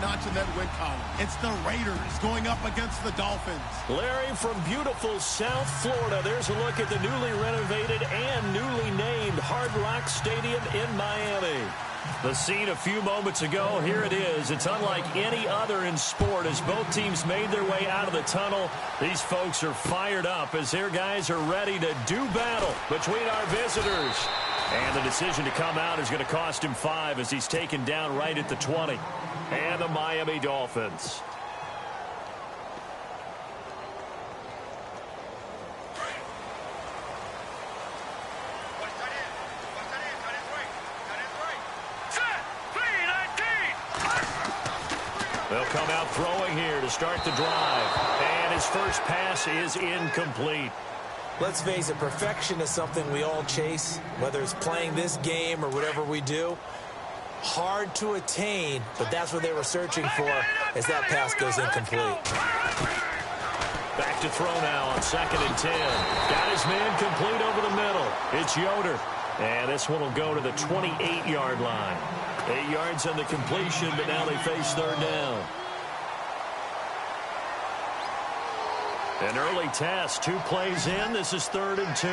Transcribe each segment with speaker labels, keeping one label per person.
Speaker 1: notch in that win column. It's the Raiders going up against the Dolphins.
Speaker 2: Larry, from beautiful South Florida, there's a look at the newly renovated and newly named Hard Rock Stadium in Miami. The scene a few moments ago, here it is. It's unlike any other in sport as both teams made their way out of the tunnel. These folks are fired up as their guys are ready to do battle between our visitors. And the decision to come out is going to cost him 5 as he's taken down right at the 20. And the Miami Dolphins. They'll come out throwing here to start the drive. And his first pass is incomplete.
Speaker 3: Let's face it, perfection is something we all chase, whether it's playing this game or whatever we do. Hard to attain, but that's what they were searching for as that pass goes incomplete.
Speaker 2: Back to throw now on 2nd and 10. Got his man complete over the middle. It's Yoder. And this one will go to the 28-yard line. 8 yards on the completion, but now they face 3rd down. An early test, 2 plays in. This is 3rd and 2.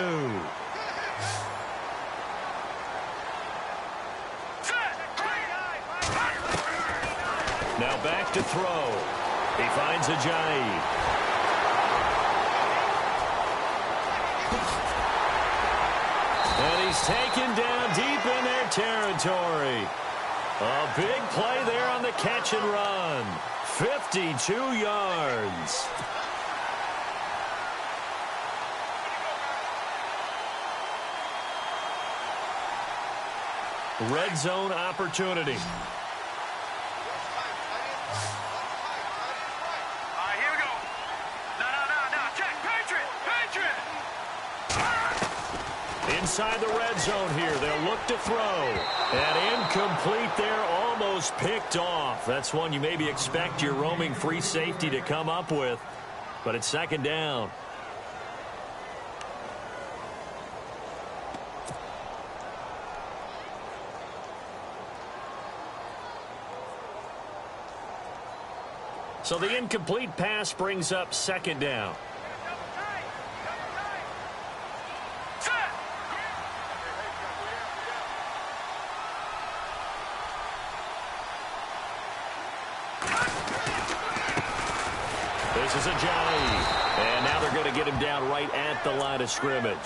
Speaker 2: Now back to throw. He finds Ajayi. And he's taken down deep in their territory. A big play there on the catch and run. 52 yards. Red zone opportunity.
Speaker 4: Here we go. No. Check. Patriot.
Speaker 2: Inside the red zone here. They'll look to throw. And incomplete there. Almost picked off. That's one you maybe expect your roaming free safety to come up with. But it's 2nd down. So the incomplete pass brings up 2nd down. This is Ajayi. And now they're going to get him down right at the line of scrimmage.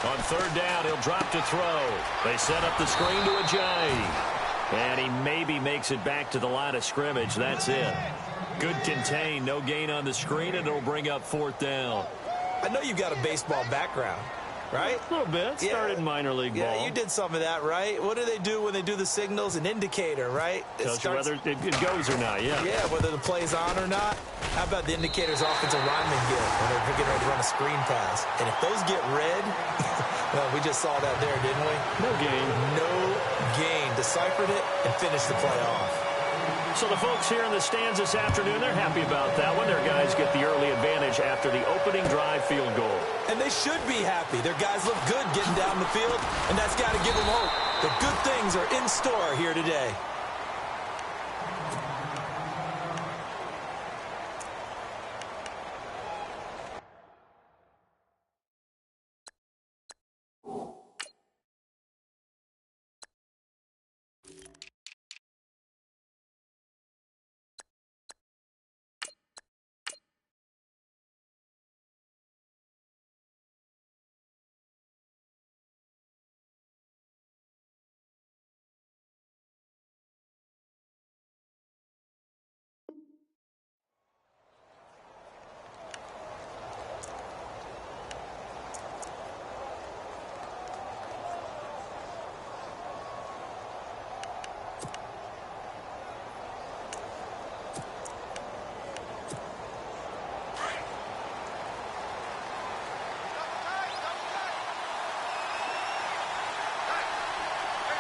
Speaker 2: On 3rd down, he'll drop to throw. They set up the screen to Ajayi. And he maybe makes it back to the line of scrimmage. That's it. Good contain. No gain on the screen, and it'll bring up 4th down.
Speaker 3: I know you've got a baseball background, right?
Speaker 2: A little bit. Started minor league ball.
Speaker 3: Yeah, you did some of that, right? What do they do when they do the signals? An indicator, right?
Speaker 2: Tells you whether it goes or not, yeah.
Speaker 3: Yeah, whether the play's on or not. How about the indicators offensive linemen get when they're getting ready to run a screen pass? And if those get red, well, we just saw that there, didn't we?
Speaker 2: No gain.
Speaker 3: No gain. Deciphered it and finished the play off.
Speaker 2: So the folks here in the stands this afternoon, they're happy about that one. Their guys get the early advantage after the opening drive field goal.
Speaker 3: And they should be happy. Their guys look good getting down the field, and that's got to give them hope. The good things are in store here today.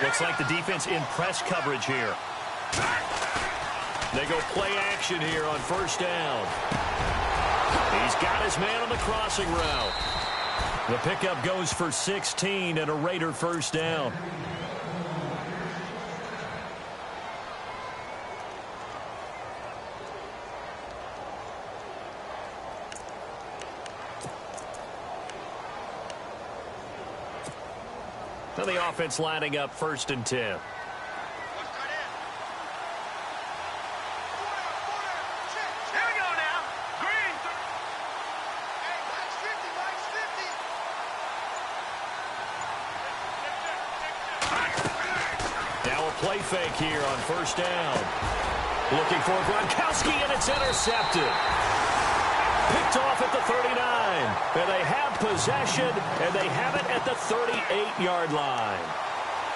Speaker 2: Looks like the defense in press coverage here. They go play action here on first down. He's got his man on the crossing route. The pickup goes for 16 and a Raider first down. Now the offense lining up 1st and 10. Play fake here on first down. Looking for Gronkowski, and it's intercepted. Picked off at the 39. And they have possession, and they have it at the 38-yard line.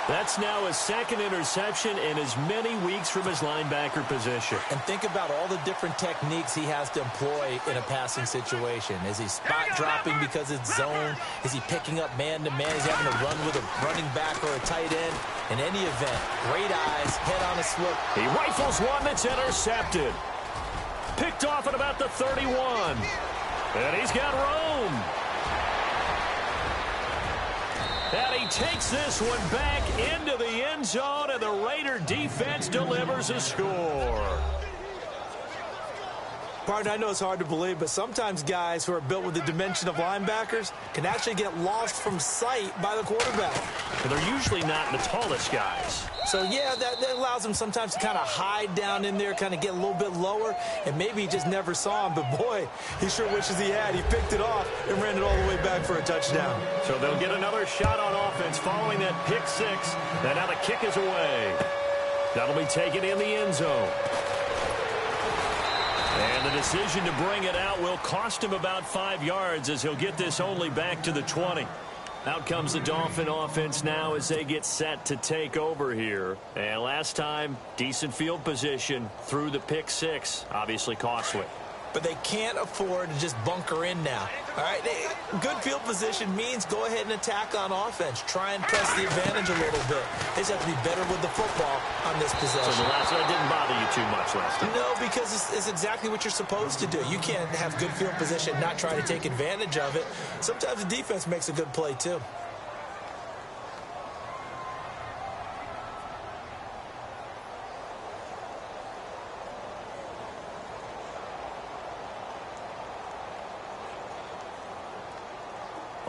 Speaker 2: That's now his 2nd interception in as many weeks from his linebacker position.
Speaker 3: And think about all the different techniques he has to employ in a passing situation. Is he spot dropping because it's zone? Is he picking up man-to-man? Is he having to run with a running back or a tight end? In any event, great eyes, head on a swivel.
Speaker 2: He rifles one that's intercepted. Picked off at about the 31. And he's got room. And he takes this one back into the end zone, and the Raider defense delivers a score.
Speaker 3: Partner, I know it's hard to believe, but sometimes guys who are built with the dimension of linebackers can actually get lost from sight by the quarterback.
Speaker 2: But they're usually not the tallest guys.
Speaker 3: So, yeah, that allows them sometimes to kind of hide down in there, kind of get a little bit lower, and maybe he just never saw him. But, boy, he sure wishes he had. He picked it off and ran it all the way back for a touchdown.
Speaker 2: So they'll get another shot on offense following that pick six. And now the kick is away. That'll be taken in the end zone. And the decision to bring it out will cost him about 5 yards as he'll get this only back to the 20. Out comes the Dolphin offense now as they get set to take over here. And last time, decent field position through the pick six. Obviously costly.
Speaker 3: But they can't afford to just bunker in now. All right, good field position means go ahead and attack on offense. Try and press the advantage a little bit. They just have to be better with the football on this possession.
Speaker 2: So the last one didn't bother you too much last time?
Speaker 3: No, because it's exactly what you're supposed to do. You can't have good field position and not try to take advantage of it. Sometimes the defense makes a good play, too.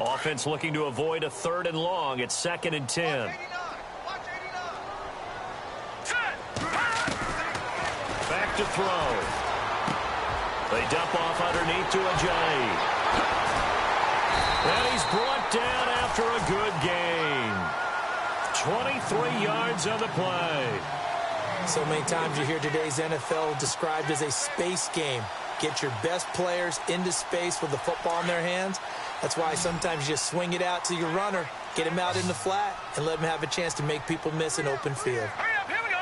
Speaker 2: Offense looking to avoid a 3rd and long. It's 2nd and 10. Back to throw. They dump off underneath to Ajayi. And he's brought down after a good gain. 23 yards on the play.
Speaker 3: So many times you hear today's NFL described as a space game. Get your best players into space with the football in their hands. That's why sometimes you just swing it out to your runner, get him out in the flat, and let him have a chance to make people miss an open field.
Speaker 4: Hurry up, here we go.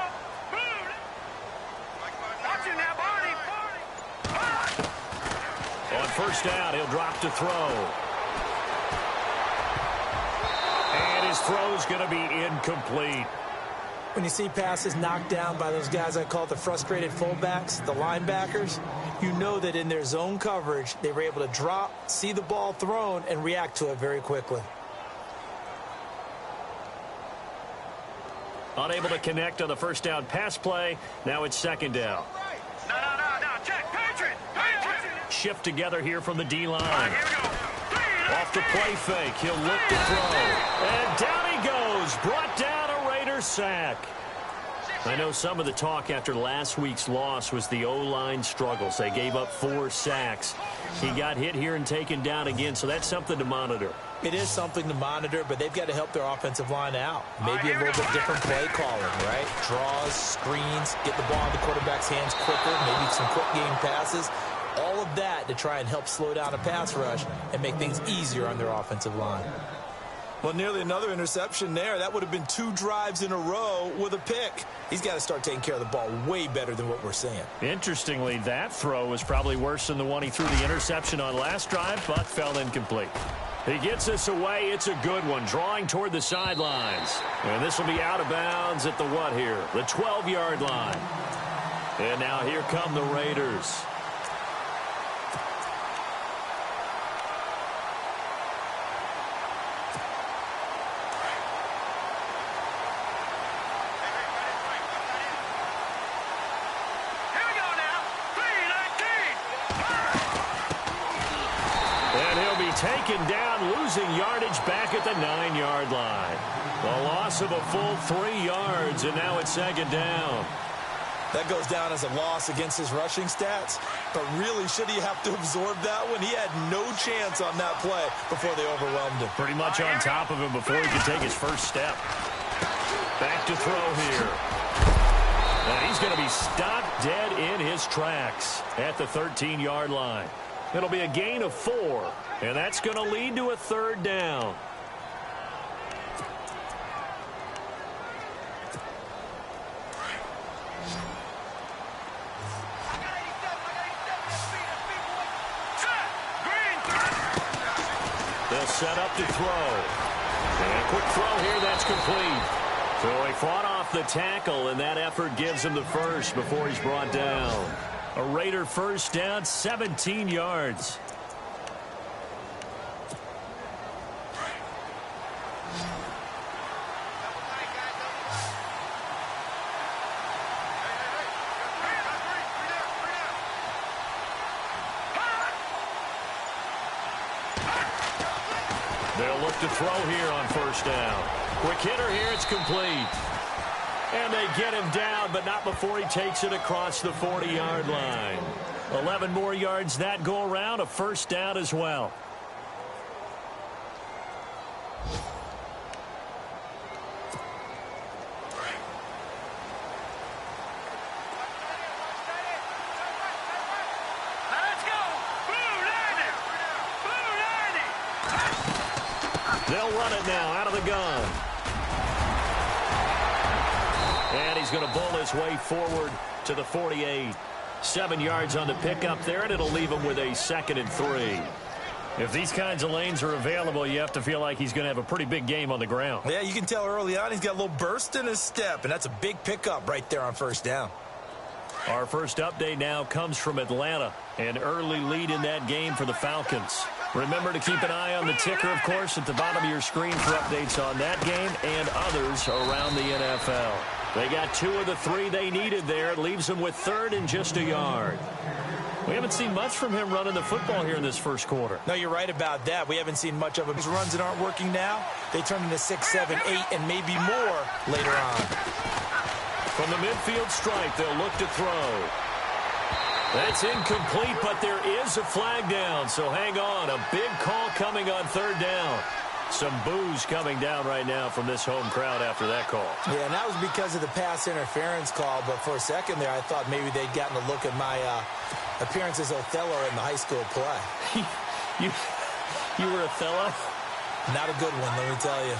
Speaker 4: Watch it now, Barney.
Speaker 2: On first down, he'll drop to throw. And his throw's going to be incomplete.
Speaker 3: When you see passes knocked down by those guys I call the frustrated fullbacks, the linebackers, you know that in their zone coverage, they were able to drop, see the ball thrown, and react to it very quickly.
Speaker 2: Unable to connect on the first down pass play. Now it's 2nd down.
Speaker 4: No. Check. Patriot.
Speaker 2: Shift together here from the D-line.
Speaker 4: Here we go.
Speaker 2: Off the play fake. He'll look to throw. And down he goes. Brought down a Raider sack. I know some of the talk after last week's loss was the O-line struggles. They gave up 4 sacks. He got hit here and taken down again, so that's something to monitor.
Speaker 3: It is something to monitor, but they've got to help their offensive line out. Maybe a little bit different play calling, right? Draws, screens, get the ball in the quarterback's hands quicker, maybe some quick game passes. All of that to try and help slow down a pass rush and make things easier on their offensive line. Well, nearly another interception there. That would have been 2 drives in a row with a pick. He's got to start taking care of the ball way better than what we're seeing.
Speaker 2: Interestingly, that throw was probably worse than the one he threw the interception on last drive, but fell incomplete. He gets this away. It's a good one, drawing toward the sidelines. And this will be out of bounds at the what here? The 12-yard line. And now here come the Raiders. Taken down, losing yardage back at the 9-yard line. The loss of a full 3 yards, and now it's second down.
Speaker 3: That goes down as a loss against his rushing stats, but really, should he have to absorb that one? He had no chance on that play before they overwhelmed him.
Speaker 2: Pretty much on top of him before he could take his first step. Back to throw here. And he's going to be stopped dead in his tracks at the 13-yard line. It'll be a gain of 4, and that's going to lead to a third down. They'll set up to throw. And a quick throw here, that's complete. So he fought off the tackle, and that effort gives him the first before he's brought down. A Raider first down, 17 yards. They'll look to throw here on first down. Quick hitter here, it's complete. And they get him down, but not before he takes it across the 40-yard line. 11 more yards that go around, a first down as well.
Speaker 4: Let's go! Blue 90! Blue 90!
Speaker 2: They'll run it now out of the gun. And he's going to bull his way forward to the 48. 7 yards on the pickup there, and it'll leave him with a 2nd and 3. If these kinds of lanes are available, you have to feel like he's going to have a pretty big game on the ground.
Speaker 3: Yeah, you can tell early on he's got a little burst in his step, and that's a big pickup right there on first down.
Speaker 2: Our first update now comes from Atlanta. An early lead in that game for the Falcons. Remember to keep an eye on the ticker, of course, at the bottom of your screen for updates on that game and others around the NFL. They got 2 of the 3 they needed there. It leaves them with 3rd and just a yard. We haven't seen much from him running the football here in this first quarter.
Speaker 3: No, you're right about that. We haven't seen much of him. His runs that aren't working now, they turn into 6, 7, 8, and maybe more later on.
Speaker 2: From the midfield stripe, they'll look to throw. That's incomplete, but there is a flag down, so hang on. A big call coming on 3rd down. Some boos coming down right now from this home crowd after that call.
Speaker 3: Yeah, and that was because of the pass interference call, but for a second there, I thought maybe they'd gotten a look at my appearance as Othello in the high school play.
Speaker 2: You were Othello?
Speaker 3: Not a good one, let me tell you.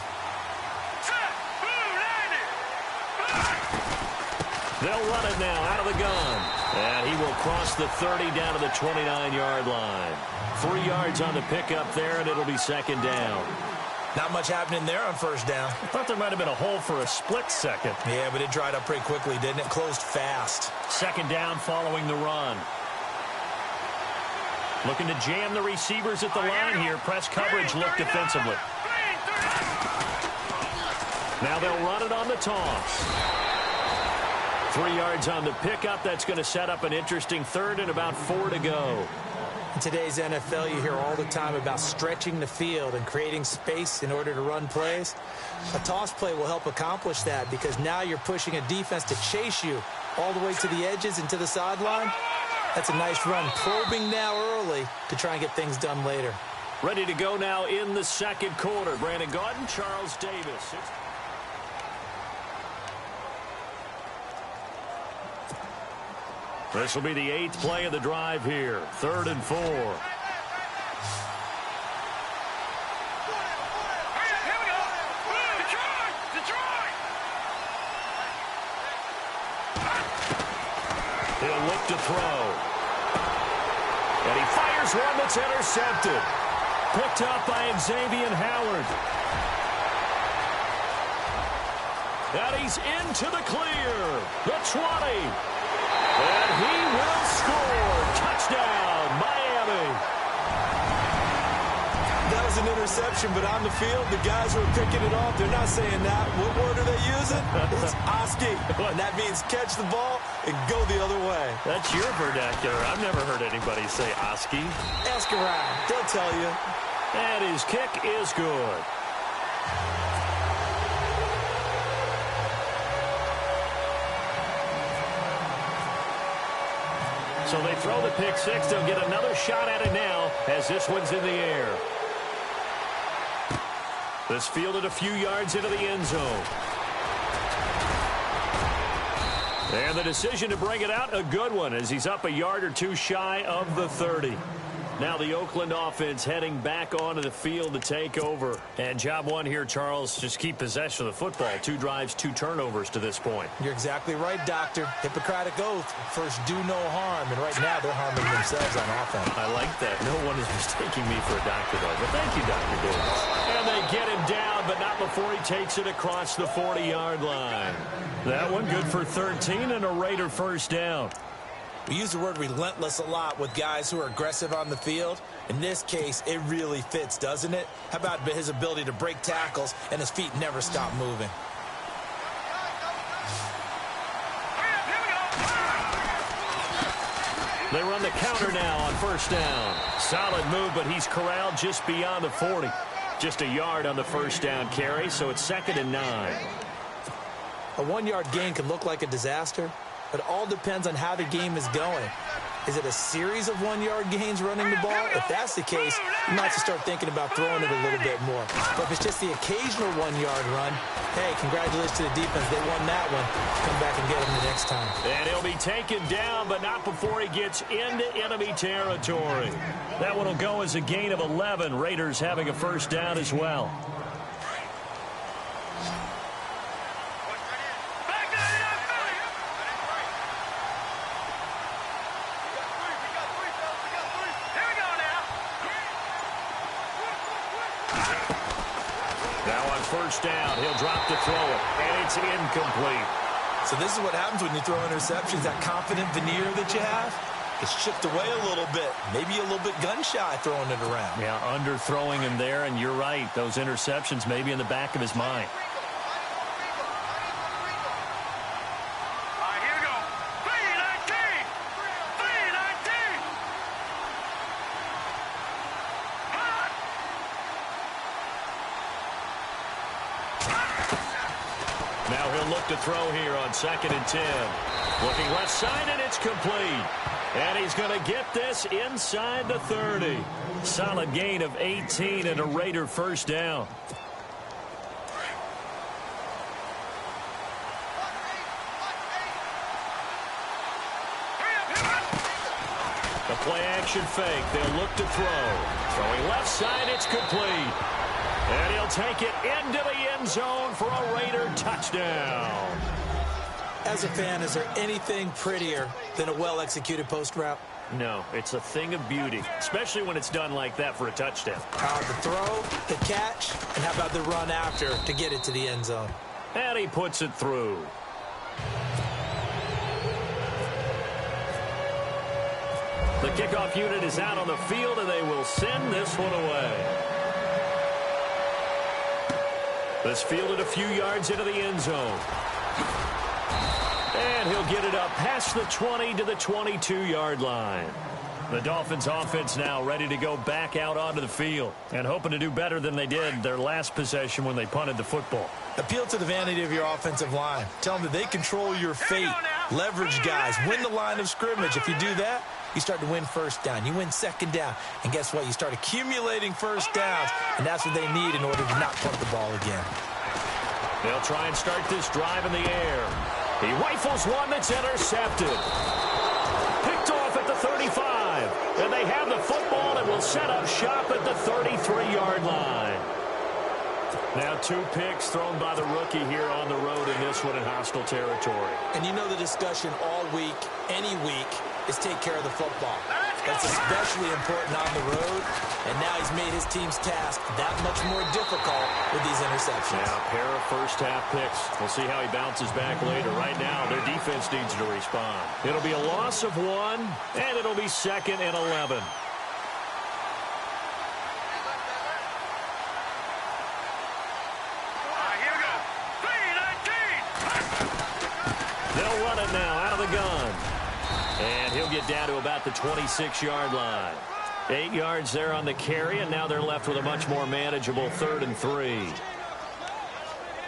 Speaker 2: They'll run it now out of the gun. And he will cross the 30 down to the 29-yard line. 3 yards on the pickup there, and it'll be 2nd down.
Speaker 3: Not much happening there on first down.
Speaker 2: I thought there might have been a hole for a split second.
Speaker 3: Yeah, but it dried up pretty quickly, didn't it? Closed fast.
Speaker 2: 2nd down following the run. Looking to jam the receivers at the line here. Press coverage look defensively. Now they'll run it on the toss. 3 yards on the pickup. That's going to set up an interesting 3rd and about 4 to go.
Speaker 3: In today's NFL, you hear all the time about stretching the field and creating space in order to run plays. A toss play will help accomplish that because now you're pushing a defense to chase you all the way to the edges and to the sideline. That's a nice run, probing now early to try and get things done later.
Speaker 2: Ready to go now in the 2nd quarter. Brandon Gaudin, Charles Davis. This will be the 8th play of the drive here. 3rd and 4.
Speaker 4: Here we go. Detroit!
Speaker 2: He'll look to throw. And he fires one that's intercepted. Picked up by Xavier Howard. And he's into the clear. The 20. And he will score. Touchdown, Miami.
Speaker 3: That was an interception, but on the field, the guys who are picking it off, they're not saying that. What word are they using? It's Oski. And that means catch the ball and go the other way.
Speaker 2: That's your vernacular. I've never heard anybody say Oski.
Speaker 3: Ask around. They'll tell you.
Speaker 2: And his kick is good. So they throw the pick six. They'll get another shot at it now as this one's in the air. This fielded a few yards into the end zone. And the decision to bring it out, a good one, as he's up a yard or two shy of the 30. Now the Oakland offense heading back onto the field to take over. And job one here, Charles, just keep possession of the football. 2 drives, 2 turnovers to this point.
Speaker 3: You're exactly right, Doctor. Hippocratic oath. First, do no harm. And right now, they're harming themselves on offense.
Speaker 2: I like that. No one is mistaking me for a doctor, though. But thank you, Dr. Davis. And they get him down, but not before he takes it across the 40-yard line. That one good for 13 and a Raider first down.
Speaker 3: We use the word relentless a lot with guys who are aggressive on the field. In this case, it really fits, doesn't it? How about his ability to break tackles and his feet never stop moving?
Speaker 2: They run the counter now on first down. Solid move, but he's corralled just beyond the 40. Just a yard on the first down carry, so it's 2nd and 9.
Speaker 3: A 1-yard gain can look like a disaster, but it all depends on how the game is going. Is it a series of 1-yard gains running the ball? If that's the case, you might have to start thinking about throwing it a little bit more. But if it's just the occasional 1-yard run, hey, congratulations to the defense. They won that one. Come back and get them the next time.
Speaker 2: And he'll be taken down, but not before he gets into enemy territory. That one will go as a gain of 11. Raiders having a first down as well. First down, he'll drop to throw it, and it's incomplete.
Speaker 3: So this is what happens when you throw interceptions. That confident veneer that you have gets chipped away a little bit. Maybe a little bit gun-shy throwing it around.
Speaker 2: Yeah, underthrowing him there, and you're right. Those interceptions may be in the back of his mind. To throw here on 2nd and 10. Looking left side, and it's complete. And he's going to get this inside the 30. Solid gain of 18 and a Raider first down. The play action fake. They'll look to throw. Throwing left side, it's complete. And he'll take it into the end zone for a Raider touchdown.
Speaker 3: As a fan, is there anything prettier than a well-executed post route?
Speaker 2: No, it's a thing of beauty, especially when it's done like that for a touchdown.
Speaker 3: The throw, the catch, and how about the run after to get it to the end zone?
Speaker 2: And he puts it through. The kickoff unit is out on the field, and they will send this one away. This fielded a few yards into the end zone. And he'll get it up past the 20 to the 22-yard line. The Dolphins offense now ready to go back out onto the field and hoping to do better than they did their last possession when they punted the football.
Speaker 3: Appeal to the vanity of your offensive line. Tell them that they control your fate. Leverage guys. Win the line of scrimmage. If you do that, you start to win first down. You win second down. And guess what? You start accumulating first downs. And that's what they need in order to not punt the ball again.
Speaker 2: They'll try and start this drive in the air. He rifles one that's intercepted. Picked off at the 35. And they have the football and will set up shop at the 33-yard line. Now 2 picks thrown by the rookie here on the road in this one in hostile territory.
Speaker 3: And you know the discussion all week, any week, is take care of the football. but it's especially important on the road. And now he's made his team's task that much more difficult with these interceptions.
Speaker 2: Yeah, a pair of first-half picks. We'll see how he bounces back later. Right now, their defense needs to respond. It'll be a loss of 1, and it'll be 2nd and 11.
Speaker 4: Here we go. 3-19.
Speaker 2: They'll run it now out of the gun. And he'll get down to about the 26-yard line. 8 yards there on the carry, and now they're left with a much more manageable 3rd and 3.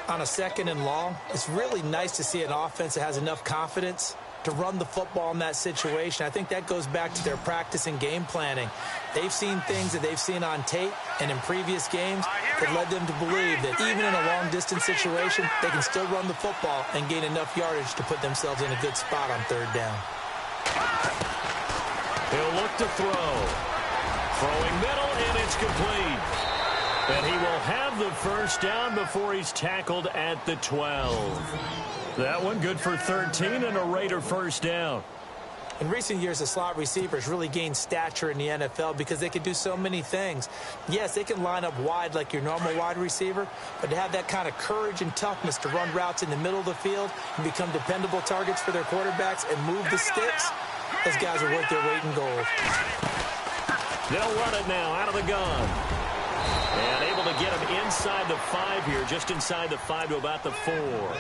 Speaker 3: On a 2nd and long, it's really nice to see an offense that has enough confidence to run the football in that situation. I think that goes back to their practice and game planning. They've seen things that they've seen on tape and in previous games that led them to believe that even in a long-distance situation, they can still run the football and gain enough yardage to put themselves in a good spot on 3rd down.
Speaker 2: He'll look to throw. Throwing middle, and it's complete. And he will have the first down before he's tackled at the 12. That one good for 13 and a Raider first down.
Speaker 3: In recent years, the slot receivers really gained stature in the NFL because they can do so many things. Yes, they can line up wide like your normal wide receiver, but to have that kind of courage and toughness to run routes in the middle of the field and become dependable targets for their quarterbacks and move the sticks, those guys are worth their weight in gold.
Speaker 2: They'll run it now out of the gun. And able to get him inside the 5 here, just inside the 5 to about the 4.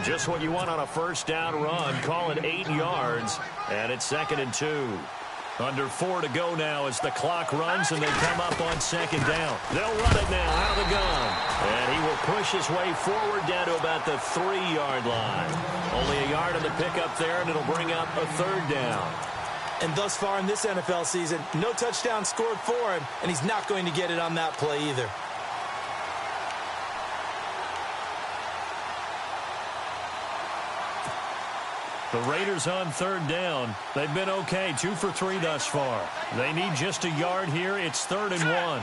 Speaker 2: Just what you want on a first down run. Call it 8 yards, and it's 2nd and 2. Under 4 to go now as the clock runs, and they come up on 2nd down. They'll run it now out of the gun. And he will push his way forward down to about the 3-yard line. Only a yard on the pickup there, and it'll bring up a 3rd down.
Speaker 3: And thus far in this NFL season, no touchdown scored for him, and he's not going to get it on that play either.
Speaker 2: The Raiders on 3rd down. They've been okay, 2 for 3 thus far. They need just a yard here. It's 3rd and 1.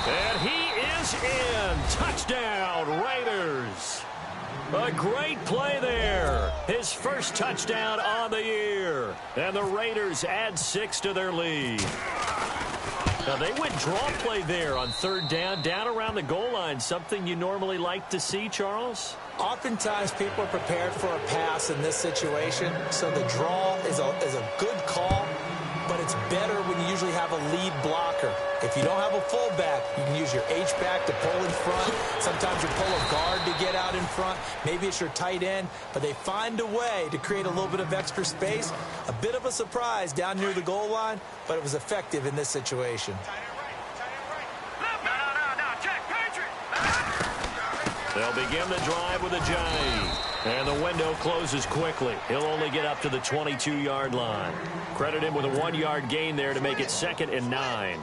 Speaker 2: And he is in. Touchdown, Raiders. A great play there. His first touchdown on the year. And the Raiders add 6 to their lead. Now, they went draw play there on 3rd down around the goal line. Something you normally like to see, Charles?
Speaker 3: Oftentimes, people are prepared for a pass in this situation, so the draw is a good call, but it's better when you usually have a lead blocker. If you don't have a fullback, you can use your H-back to pull in front. Sometimes you pull a guard to get out in front. Maybe it's your tight end, but they find a way to create a little bit of extra space. A bit of a surprise down near the goal line, but it was effective in this situation.
Speaker 2: They'll begin the drive with a Johnny. And the window closes quickly. He'll only get up to the 22-yard line. Credit him with a 1-yard gain there to make it 2nd and 9.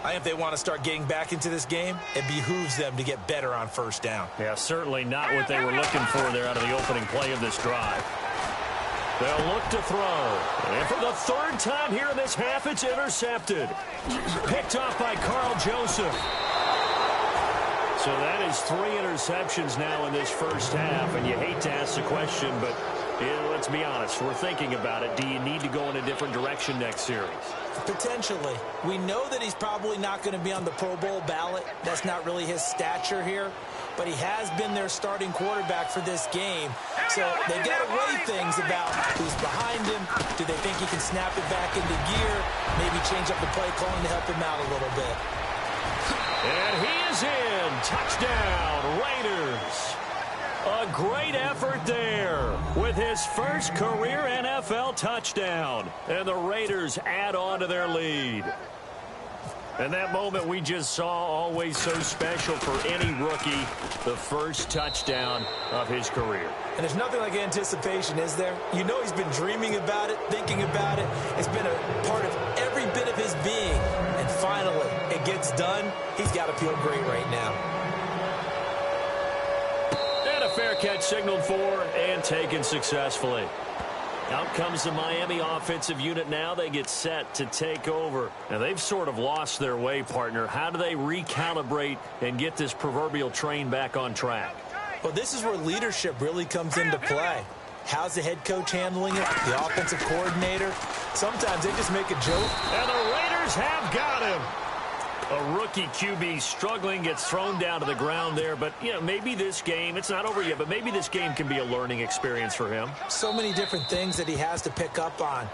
Speaker 3: I think if they want to start getting back into this game, it behooves them to get better on 1st down.
Speaker 2: Yeah, certainly not what they were looking for there out of the opening play of this drive. They'll look to throw. And for the 3rd time here in this half, it's intercepted. Picked off by Carl Joseph. So that is 3 interceptions now in this first half, and you hate to ask the question, but let's be honest, we're thinking about it. Do you need to go in a different direction next series?
Speaker 3: Potentially. We know that he's probably not going to be on the Pro Bowl ballot. That's not really his stature here, but he has been their starting quarterback for this game. So they've got to weigh things about who's behind him. Do they think he can snap it back into gear? Maybe change up the play calling to help him out a little bit.
Speaker 2: And he is in. Touchdown, Raiders. A great effort there with his first career NFL touchdown. And the Raiders add on to their lead. And that moment we just saw, always so special for any rookie, the first touchdown of his career.
Speaker 3: And there's nothing like anticipation, is there? You know he's been dreaming about it, thinking about it. It's been a part of every bit of his being. And finally, it gets done. He's got to feel great right now.
Speaker 2: And a fair catch signaled for and taken successfully. Out comes the Miami offensive unit now. They get set to take over. Now, they've sort of lost their way, partner. How do they recalibrate and get this proverbial train back on track?
Speaker 3: Well, this is where leadership really comes into play. How's the head coach handling it? The offensive coordinator? Sometimes they just make a joke.
Speaker 2: And the Raiders have got him. A rookie QB struggling, gets thrown down to the ground there. But, you know, maybe this game, it's not over yet, but maybe this game can be a learning experience for him.
Speaker 3: So many different things that he has to pick up on.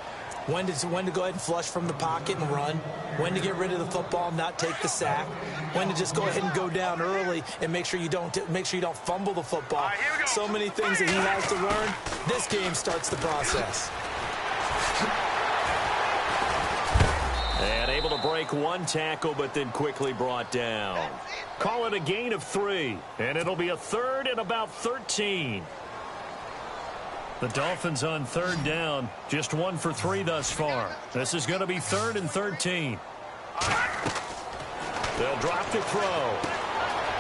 Speaker 3: When to go ahead and flush from the pocket and run. When to get rid of the football and not take the sack. When to just go ahead and go down early and make sure you don't fumble the football. So many things that he has to learn. This game starts the process.
Speaker 2: And able to break one tackle, but then quickly brought down. Call it a gain of 3, and it'll be a 3rd and about 13. The Dolphins on 3rd down, just 1 for 3 thus far. This is going to be 3rd and 13. They'll drop the throw.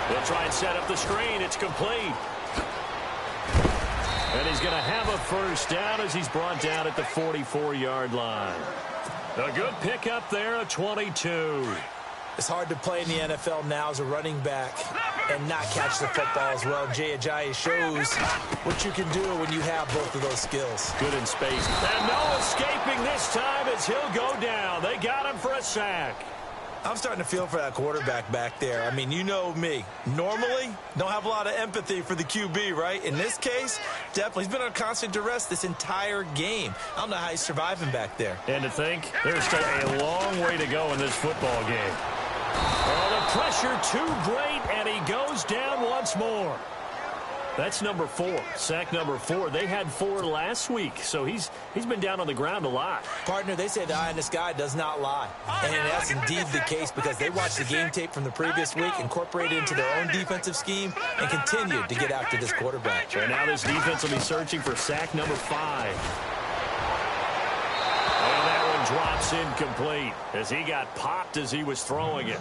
Speaker 2: They'll try and set up the screen. It's complete. And he's going to have a first down as he's brought down at the 44-yard line. A good pickup there, a 22.
Speaker 3: It's hard to play in the NFL now as a running back and not catch the football as well. Jay Ajayi shows what you can do when you have both of those skills.
Speaker 2: Good in space. And no escaping this time as he'll go down. They got him for a sack.
Speaker 3: I'm starting to feel for that quarterback back there. I mean, you know me. Normally, don't have a lot of empathy for the QB, right? In this case, definitely. He's been on constant duress this entire game. I don't know how he's surviving back there.
Speaker 2: And to think, there's still a long way to go in this football game. Oh, the pressure too great, and he goes down once more. That's number 4, sack number 4. They had 4 last week, so he's been down on the ground a lot.
Speaker 3: Partner, they say the eye in the sky does not lie. And that's indeed the case because they watched the game tape from the previous week, incorporated it into their own defensive scheme, and continued to get after this quarterback.
Speaker 2: And now this defense will be searching for sack number 5. And that one drops incomplete as he got popped as he was throwing it.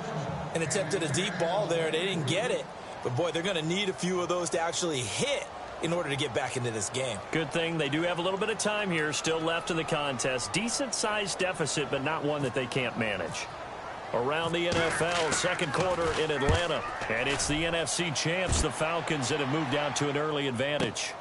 Speaker 3: And attempted a deep ball there. They didn't get it. But, boy, they're going to need a few of those to actually hit in order to get back into this game.
Speaker 2: Good thing they do have a little bit of time here still left in the contest. Decent-sized deficit, but not one that they can't manage. Around the NFL, second quarter in Atlanta. And it's the NFC champs, the Falcons, that have moved out to an early advantage.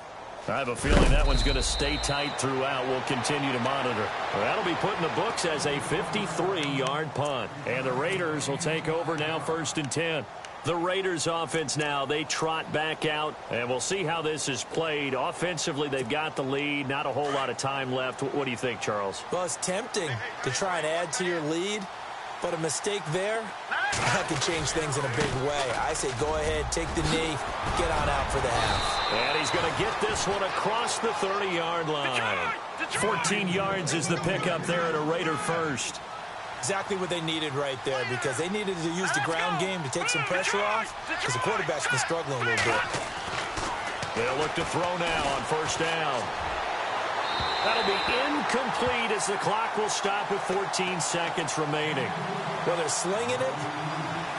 Speaker 2: I have a feeling that one's going to stay tight throughout. We'll continue to monitor. Well, that'll be put in the books as a 53-yard punt. And the Raiders will take over now 1st and 10. The Raiders offense now, they trot back out, and we'll see how this is played. Offensively, they've got the lead, not a whole lot of time left. What do you think, Charles?
Speaker 3: Well, it's tempting to try and add to your lead, but a mistake there, that can change things in a big way. I say go ahead, take the knee, get on out for the half.
Speaker 2: And he's going to get this one across the 30-yard line. 14 yards is the pickup there at a Raider first.
Speaker 3: Exactly what they needed right there because they needed to use the ground game to take some pressure off because the quarterback's been struggling a little bit.
Speaker 2: They'll look to throw now on 1st down. That'll be incomplete as the clock will stop with 14 seconds remaining.
Speaker 3: Well, they're slinging it,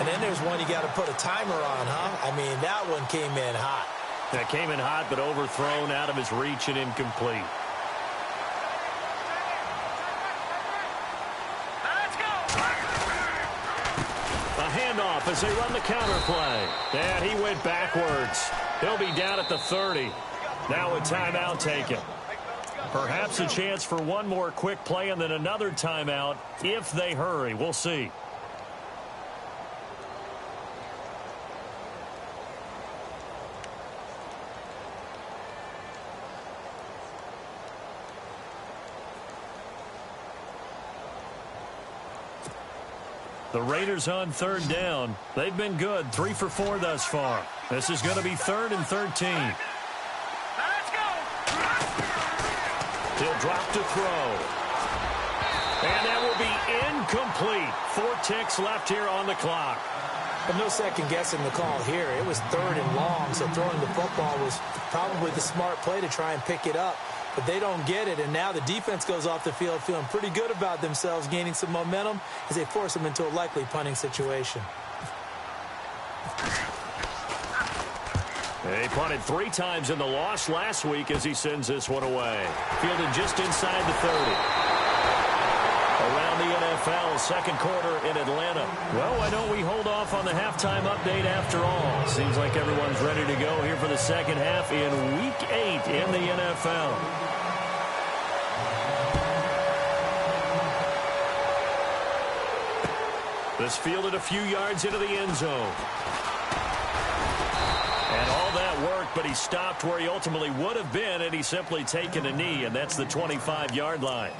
Speaker 3: and then there's one you got to put a timer on, huh? I mean, that one came in hot.
Speaker 2: That came in hot, but overthrown out of his reach and incomplete. Handoff as they run the counter play. And he went backwards. He'll be down at the 30. Now a timeout taken. Perhaps a chance for one more quick play and then another timeout if they hurry. We'll see. The Raiders on 3rd down. They've been good, 3 for 4 thus far. This is going to be 3rd and 13.
Speaker 4: Let's go.
Speaker 2: He'll drop to throw. And that will be incomplete. 4 ticks left here on the clock.
Speaker 3: But no second guessing the call here. It was 3rd and long, so throwing the football was probably the smart play to try and pick it up. But they don't get it, and now the defense goes off the field feeling pretty good about themselves, gaining some momentum as they force them into a likely punting situation.
Speaker 2: He punted 3 times in the loss last week as he sends this one away. Fielded just inside the 30. Around the NFL second quarter in Atlanta. Well, why don't we hold off on the halftime update after all? Seems like everyone's ready to go here for the second half in Week 8 in the NFL. This fielded a few yards into the end zone. And all that worked, but he stopped where he ultimately would have been, and he's simply taken a knee, and that's the 25-yard line.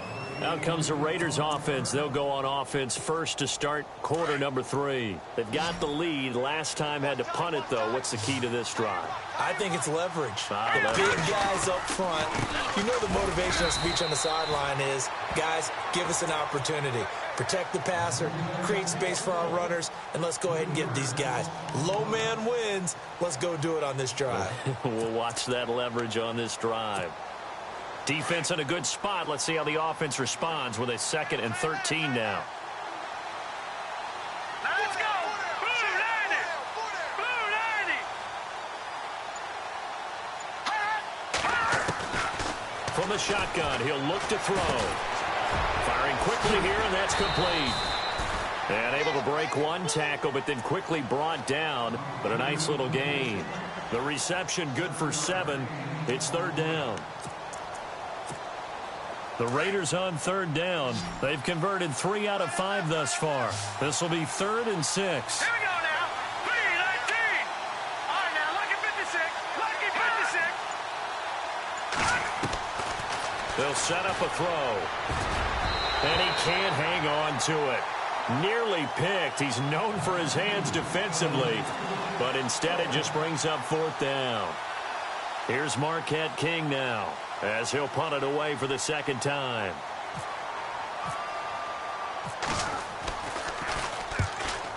Speaker 2: Out comes the Raiders offense. They'll go on offense first to start quarter number 3. They've got the lead. Last time had to punt it, though. What's the key to this drive?
Speaker 3: I think it's leverage. The big guys up front. You know the motivational speech on the sideline is, guys, give us an opportunity. Protect the passer, create space for our runners, and let's go ahead and get these guys. Low man wins. Let's go do it on this drive.
Speaker 2: We'll watch that leverage on this drive. Defense in a good spot. Let's see how the offense responds with a 2nd and 13 now.
Speaker 4: Let's go. Blue 90. Blue 90.
Speaker 2: From the shotgun, he'll look to throw. Firing quickly here, and that's complete. And able to break one tackle, but then quickly brought down. But a nice little gain. The reception good for 7. It's 3rd down. The Raiders on 3rd down. They've converted 3 out of 5 thus far. This will be 3rd and 6.
Speaker 4: Here we go now. P19. All right, now, lucky 56. Lucky 56.
Speaker 2: They'll set up a throw. And he can't hang on to it. Nearly picked. He's known for his hands defensively. But instead it just brings up 4th down. Here's Marquette King now, as he'll punt it away for the 2nd time.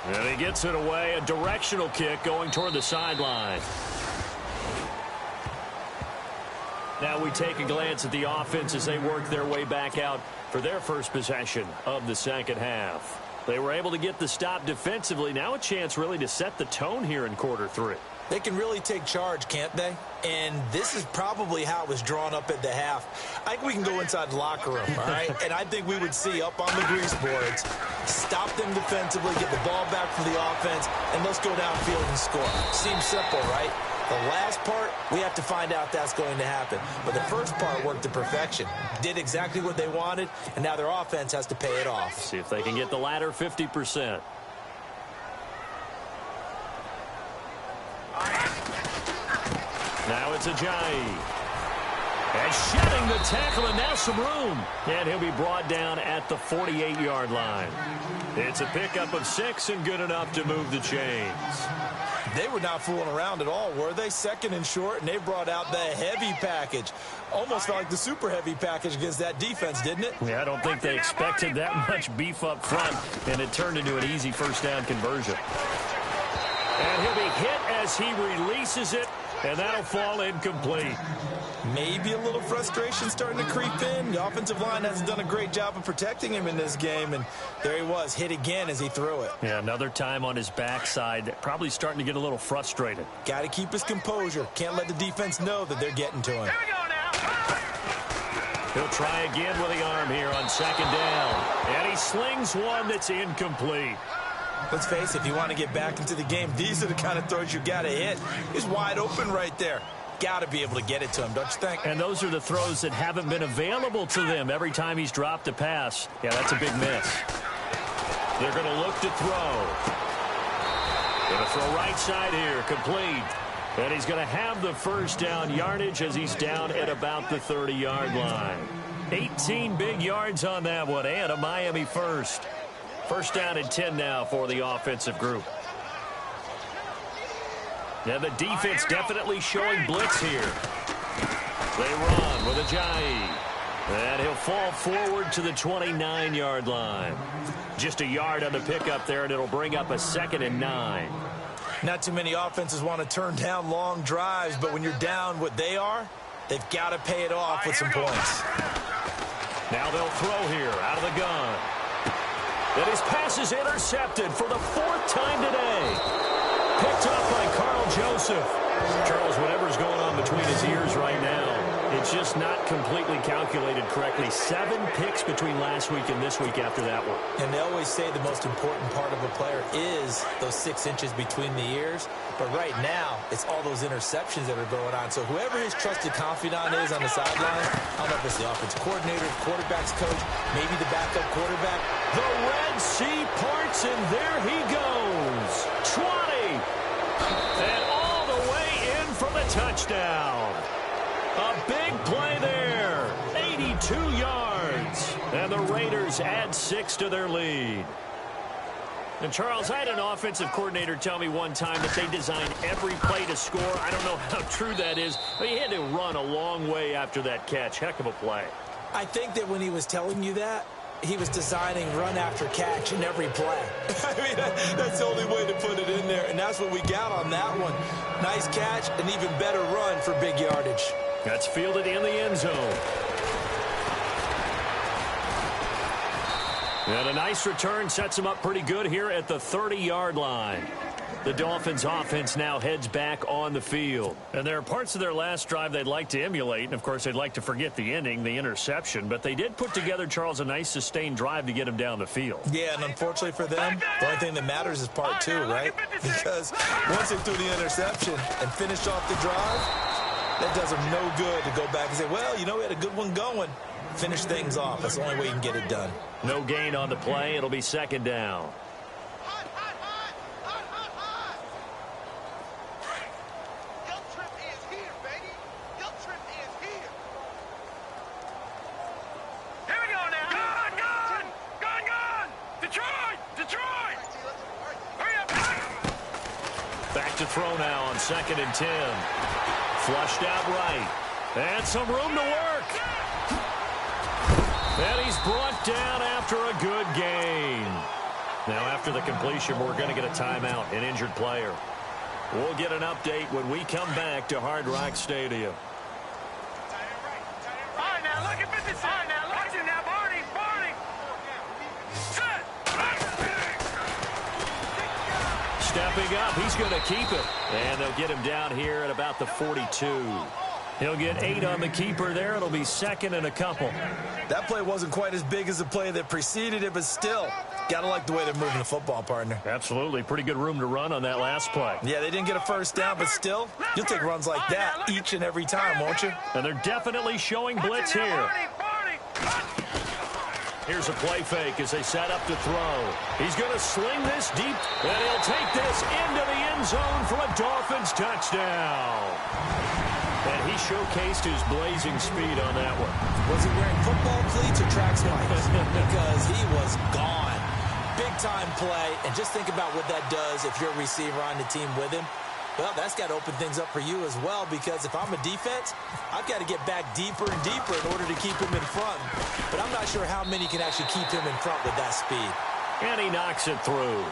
Speaker 2: And he gets it away, a directional kick going toward the sideline. Now we take a glance at the offense as they work their way back out for their first possession of the second half. They were able to get the stop defensively. Now a chance really to set the tone here in quarter 3.
Speaker 3: They can really take charge, can't they? And this is probably how it was drawn up at the half. I think we can go inside the locker room, all right? And I think we would see up on the grease boards, stop them defensively, get the ball back for the offense, and let's go downfield and score. Seems simple, right? The last part, we have to find out that's going to happen. But the first part worked to perfection. Did exactly what they wanted, and now their offense has to pay it off.
Speaker 2: See if they can get the latter 50%. Now it's Ajayi. And shedding the tackle, and now some room. And he'll be brought down at the 48-yard line. It's a pickup of 6 and good enough to move the chains.
Speaker 3: They were not fooling around at all, were they? 2nd and short, and they brought out the heavy package. Almost felt like the super heavy package against that defense, didn't it?
Speaker 2: Yeah, I don't think they expected that much beef up front, and it turned into an easy 1st down conversion. And he'll be hit as he releases it, and that'll fall incomplete.
Speaker 3: Maybe a little frustration starting to creep in. The offensive line hasn't done a great job of protecting him in this game, and there he was, hit again as he threw it.
Speaker 2: Yeah, another time on his backside, probably starting to get a little frustrated.
Speaker 3: Got to keep his composure. Can't let the defense know that they're getting to him.
Speaker 4: Here we go now.
Speaker 2: He'll try again with the arm here on 2nd down, and he slings one that's incomplete.
Speaker 3: Let's face it, if you want to get back into the game, these are the kind of throws you got to hit. He's wide open right there. Got to be able to get it to him, don't you think?
Speaker 2: And those are the throws that haven't been available to them every time he's dropped a pass. Yeah, that's a big miss. They're going to look to throw. Going to throw right side here, complete. And he's going to have the 1st down yardage as he's down at about the 30-yard line. 18 big yards on that one, and a Miami first. 1st down and 10 now for the offensive group. And the defense definitely showing blitz here. They run with Ajayi. And he'll fall forward to the 29-yard line. Just a yard on the pickup there, and it'll bring up a 2nd and 9.
Speaker 3: Not too many offenses want to turn down long drives, but when you're down what they are, they've got to pay it off with some points.
Speaker 2: Now they'll throw here out of the gun. And his pass is intercepted for the 4th time today. Picked up by Carl Joseph. Charles, whatever's going on between his ears right now, It's just not completely calculated correctly. 7 picks between last week and this week after that one.
Speaker 3: And they always say the most important part of a player is those 6 inches between the ears. But right now, it's all those interceptions that are going on. So whoever his trusted confidant is on the sideline, I don't know if it's the offensive coordinator, quarterback's coach, maybe the backup quarterback.
Speaker 2: The Red Sea parts, and there he goes. 20. And all the way in for the touchdown. A big play there. 82 yards. And the Raiders add 6 to their lead. And, Charles, I had an offensive coordinator tell me one time that they design every play to score. I don't know how true that is, but he had to run a long way after that catch. Heck of a play.
Speaker 3: I think that when he was telling you that, he was designing run after catch in every play. I mean, that's the only way to put it in there, and that's what we got on that one. Nice catch, an even better run for big yardage.
Speaker 2: That's fielded in the end zone. And a nice return sets him up pretty good here at the 30-yard line. The Dolphins offense now heads back on the field. And there are parts of their last drive they'd like to emulate. And, of course, they'd like to forget the ending, the interception. But they did put together, Charles, a nice sustained drive to get him down the field.
Speaker 3: Yeah, and unfortunately for them, the only thing that matters is part 2, right? Because once they threw the interception and finished off the drive, that does them no good to go back and say, well, you know, we had a good one going. Finish things off. That's the only way you can get it done.
Speaker 2: No gain on the play. It'll be second down. Back to throw now on 2nd and 10. Flushed out right. And some room to work. And he's brought down after a good gain. Now after the completion, we're going to get a timeout, an injured player. We'll get an update when we come back to Hard Rock Stadium.
Speaker 4: All right, now look at 56. All right, now look at you now, Barney. Set.
Speaker 2: Stepping up, he's going to keep it. And they'll get him down here at about the 42. He'll get 8 on the keeper there. It'll be 2nd and a couple.
Speaker 3: That play wasn't quite as big as the play that preceded it, but still, got to like the way they're moving the football, partner.
Speaker 2: Absolutely. Pretty good room to run on that last play.
Speaker 3: Yeah, they didn't get a first down, but still, you'll take runs like that each and every time, won't you?
Speaker 2: And they're definitely showing blitz here. Here's a play fake as they set up to throw. He's going to sling this deep, and he'll take this into the end zone for a Dolphins touchdown. And he showcased his blazing speed on that one.
Speaker 3: Was he wearing football cleats or track spikes? Because he was gone. Big-time play, and just think about what that does if you're a receiver on the team with him. Well, that's got to open things up for you as well, because if I'm a defense, I've got to get back deeper and deeper in order to keep him in front. But I'm not sure how many can actually keep him in front with that speed.
Speaker 2: And he knocks it through.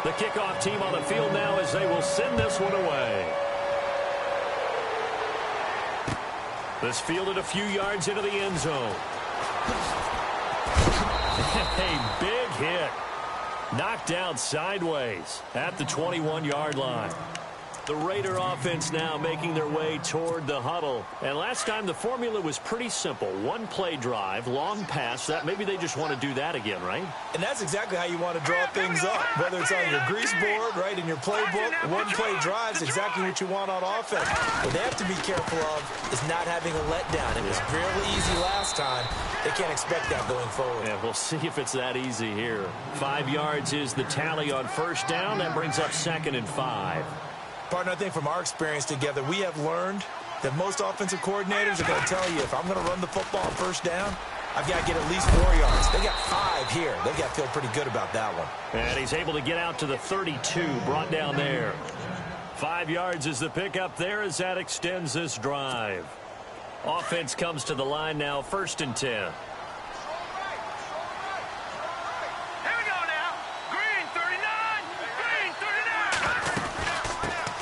Speaker 2: The kickoff team on the field now as they will send this one away. This fielded a few yards into the end zone. A big hit. Knocked out sideways at the 21-yard line. The Raider offense now making their way toward the huddle. And last time the formula was pretty simple. One play drive, long pass. That maybe they just want to do that again, right?
Speaker 3: And that's exactly how you want to draw things up. Whether it's on your grease board, right, in your playbook, one play drive is exactly what you want on offense. What they have to be careful of is not having a letdown. It was fairly easy last time. They can't expect that going forward.
Speaker 2: Yeah, we'll see if it's that easy here. 5 yards is the tally on first down. That brings up 2nd and 5.
Speaker 3: Partner, I think from our experience together, we have learned that most offensive coordinators are going to tell you, if I'm going to run the football on first down, I've got to get at least 4 yards. They got 5 here. They've got to feel pretty good about that one.
Speaker 2: And he's able to get out to the 32, brought down there. 5 yards is the pickup there as that extends this drive. Offense comes to the line now, 1st and 10.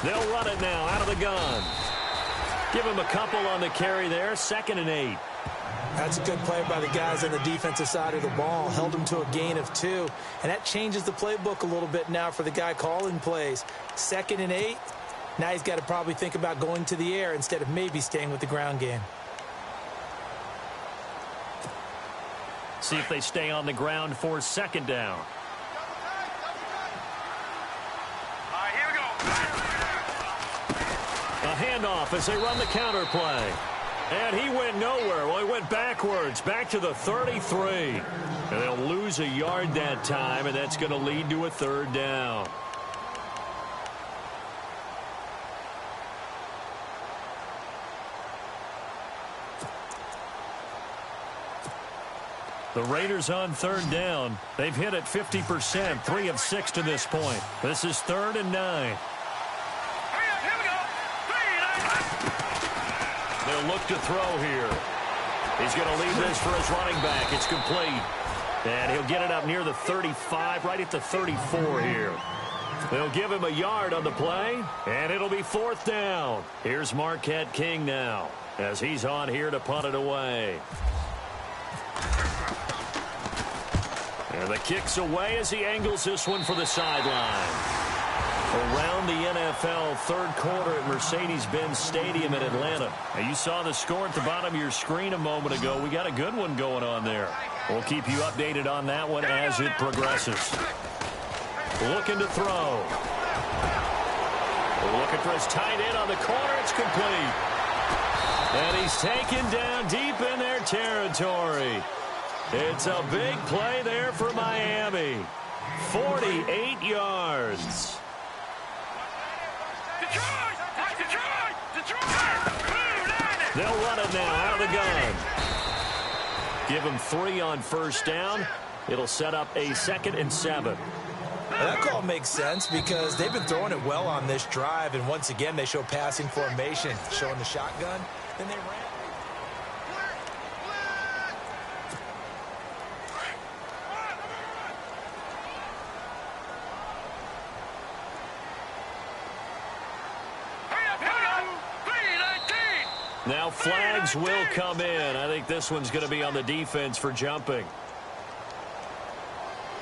Speaker 2: They'll run it now out of the gun. Give him a couple on the carry there. 2nd and 8.
Speaker 3: That's a good play by the guys on the defensive side of the ball. Held them to a gain of 2. And that changes the playbook a little bit now for the guy calling plays. 2nd and 8. Now he's got to probably think about going to the air instead of maybe staying with the ground game.
Speaker 2: See if they stay on the ground for 2nd down.
Speaker 4: All right, here we go.
Speaker 2: A handoff as they run the counter play. And he went nowhere. Well, he went backwards, back to the 33. And they'll lose a yard that time, and that's going to lead to a 3rd down. The Raiders on 3rd down. They've hit it 50%, 3 of 6 to this point. This is 3rd and 9. They'll look to throw here. He's going to leave this for his running back. It's complete. And he'll get it up near the 35, right at the 34 here. They'll give him a yard on the play, and it'll be 4th down. Here's Marquette King now, as he's on here to punt it away. And the kick's away as he angles this one for the sideline. Around the NFL, 3rd quarter at Mercedes-Benz Stadium in Atlanta. Now, you saw the score at the bottom of your screen a moment ago. We got a good one going on there. We'll keep you updated on that one as it progresses. Looking to throw. Looking for his tight end on the corner. It's complete. And he's taken down deep in their territory. It's a big play there for Miami. 48 yards. They'll run it now out of the gun. Give them 3 on 1st down. It'll set up a 2nd and 7.
Speaker 3: Well, that call makes sense because they've been throwing it well on this drive, and once again they show passing formation, showing the shotgun. Then they ran.
Speaker 2: Now flags will come in. I think this one's going to be on the defense for jumping.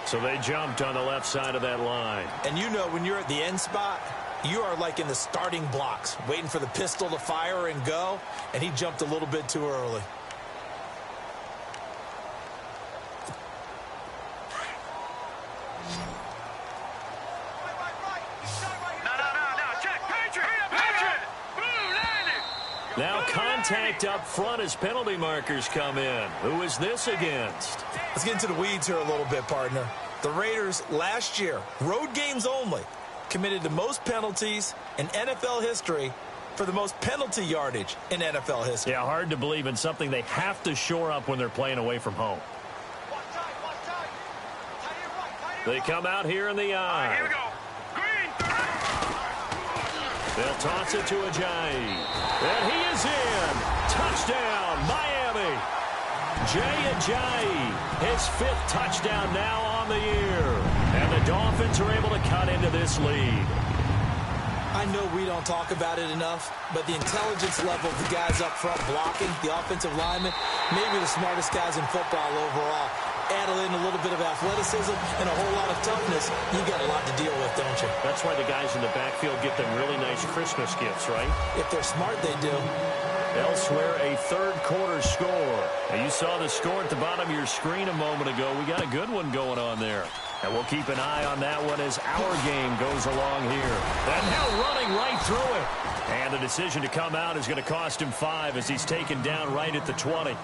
Speaker 2: So they jumped on the left side of that line.
Speaker 3: And you know when you're at the end spot, you are like in the starting blocks, waiting for the pistol to fire and go, and he jumped a little bit too early.
Speaker 2: Now contact up front as penalty markers come in. Who is this against?
Speaker 3: Let's get into the weeds here a little bit, partner. The Raiders last year, road games only, committed the most penalties in NFL history for the most penalty yardage in NFL history.
Speaker 2: Yeah, hard to believe in something they have to shore up when they're playing away from home. They come out here in the eye.
Speaker 4: Here we go.
Speaker 2: They'll toss it to Ajayi. And he is in. Touchdown, Miami. Jay Ajayi, his 5th touchdown now on the year. And the Dolphins are able to cut into this lead.
Speaker 3: I know we don't talk about it enough, but the intelligence level of the guys up front blocking, the offensive linemen, maybe the smartest guys in football overall. Add in a little bit of athleticism and a whole lot of toughness, you got a lot to deal with, don't you?
Speaker 2: That's why the guys in the backfield get them really nice Christmas gifts, right?
Speaker 3: If they're smart, they do.
Speaker 2: Elsewhere, a 3rd quarter score. Now, you saw the score at the bottom of your screen a moment ago. We got a good one going on there. And we'll keep an eye on that one as our game goes along here. And now running right through it. And the decision to come out is going to cost him 5 as he's taken down right at the 20.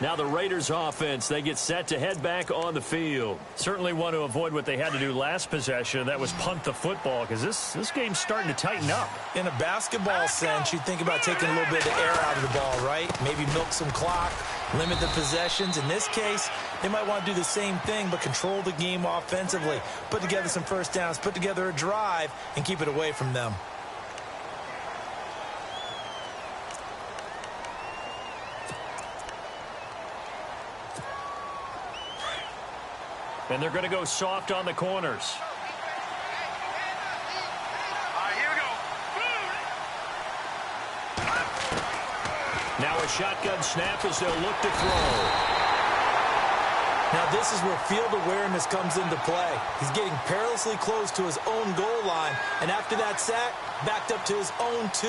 Speaker 2: Now the Raiders offense, they get set to head back on the field. Certainly want to avoid what they had to do last possession. That was punt the football because this game's starting to tighten up.
Speaker 3: In a basketball sense, you'd think about taking a little bit of air out of the ball, right? Maybe milk some clock, limit the possessions. In this case, they might want to do the same thing but control the game offensively. Put together some 1st downs, put together a drive, and keep it away from them.
Speaker 2: And they're going to go soft on the corners.
Speaker 4: All right, here we go.
Speaker 2: Now a shotgun snap as they'll look to throw.
Speaker 3: Now this is where field awareness comes into play. He's getting perilously close to his own goal line, and after that sack, backed up to his own 2.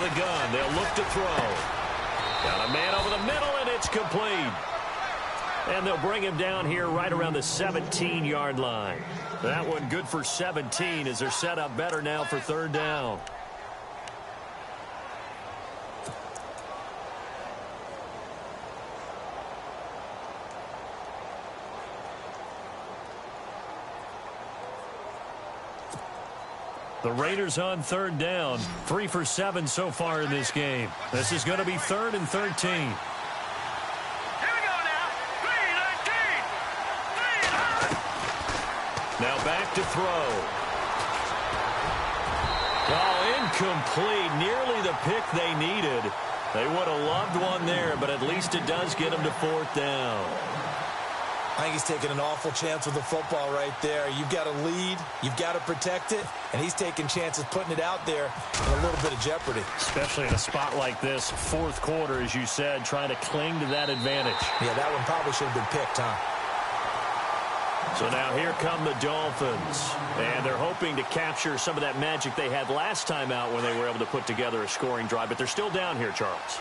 Speaker 2: The gun. They'll look to throw. Got a man over the middle, and it's complete. And they'll bring him down here right around the 17-yard line. That one good for 17 as they're set up better now for third down. The Raiders on third down, 3 for 7 so far in this game. This is going to be 3rd and 13.
Speaker 4: Here we go now. 3-19.
Speaker 2: Now back to throw. Oh, incomplete. Nearly the pick they needed. They would have loved one there, but at least it does get them to 4th down.
Speaker 3: I think he's taking an awful chance with the football right there. You've got to lead, you've got to protect it, and he's taking chances putting it out there in a little bit of jeopardy.
Speaker 2: Especially in a spot like this, 4th quarter, as you said, trying to cling to that advantage.
Speaker 3: Yeah, that one probably should have been picked, huh?
Speaker 2: So now here come the Dolphins, and they're hoping to capture some of that magic they had last time out when they were able to put together a scoring drive, but they're still down here, Charles.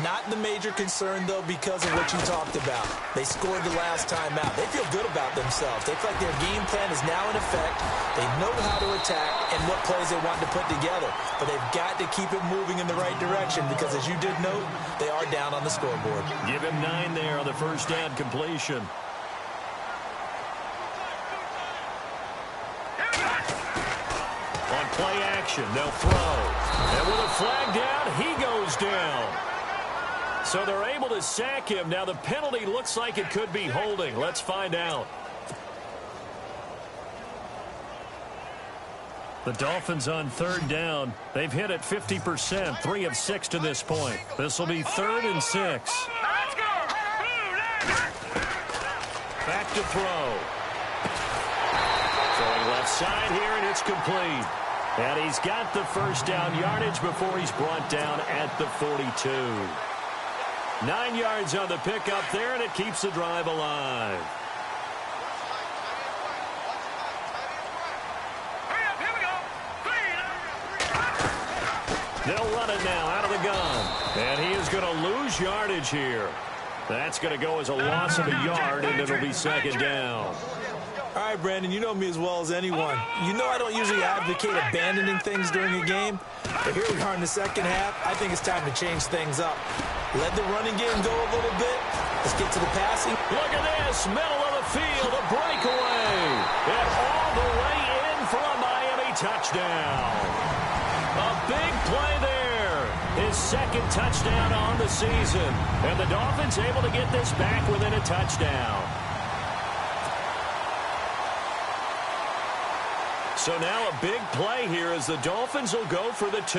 Speaker 3: Not the major concern, though, because of what you talked about. They scored the last time out. They feel good about themselves. They feel like their game plan is now in effect. They know how to attack and what plays they want to put together. But they've got to keep it moving in the right direction because, as you did note, they are down on the scoreboard.
Speaker 2: Give him 9 there on the first down completion. On play action, they'll throw. And with a flag down, he goes down. So they're able to sack him. Now the penalty looks like it could be holding. Let's find out. The Dolphins on third down. They've hit it 50%, 3 of 6 to this point. This will be 3rd and 6.
Speaker 4: Let's go.
Speaker 2: Back to throw. Throwing left side here, and it's complete. And he's got the first down yardage before he's brought down at the 42. 9 yards on the pickup there, and it keeps the drive alive.
Speaker 4: Here we go.
Speaker 2: They'll run it now out of the gun. And he is going to lose yardage here. That's going to go as a loss of a yard, and it'll be 2nd down.
Speaker 3: All right, Brandon, you know me as well as anyone. You know I don't usually advocate abandoning things during a game. But here we are in the second half. I think it's time to change things up. Let the running game go a little bit. Let's get to the passing.
Speaker 2: Look at this, middle of the field, a breakaway. And all the way in for a Miami touchdown. A big play there. His 2nd touchdown on the season. And the Dolphins able to get this back within a touchdown. So now a big play here as the Dolphins will go for the 2.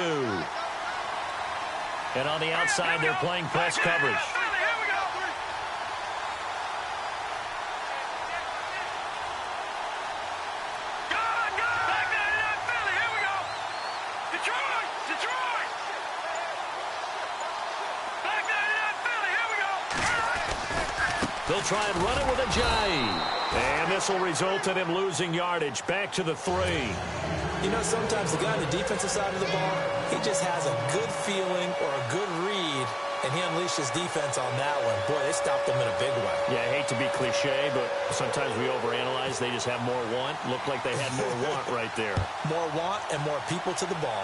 Speaker 2: And on the outside, they're playing press coverage.
Speaker 4: Here we go. Back there, Philly. Here we go. Detroit. Back there, Philly. Here we go.
Speaker 2: They'll try and run it with Ajayi. And this will result in him losing yardage. Back to the 3.
Speaker 3: You know, sometimes the guy on the defensive side of the ball, he just has a good feeling or a good read, and he unleashed his defense on that one. Boy, they stopped them in a big way.
Speaker 2: Yeah, I hate to be cliche, but sometimes we overanalyze. They just have more want. Looked like they had more want right there.
Speaker 3: More want and more people to the ball.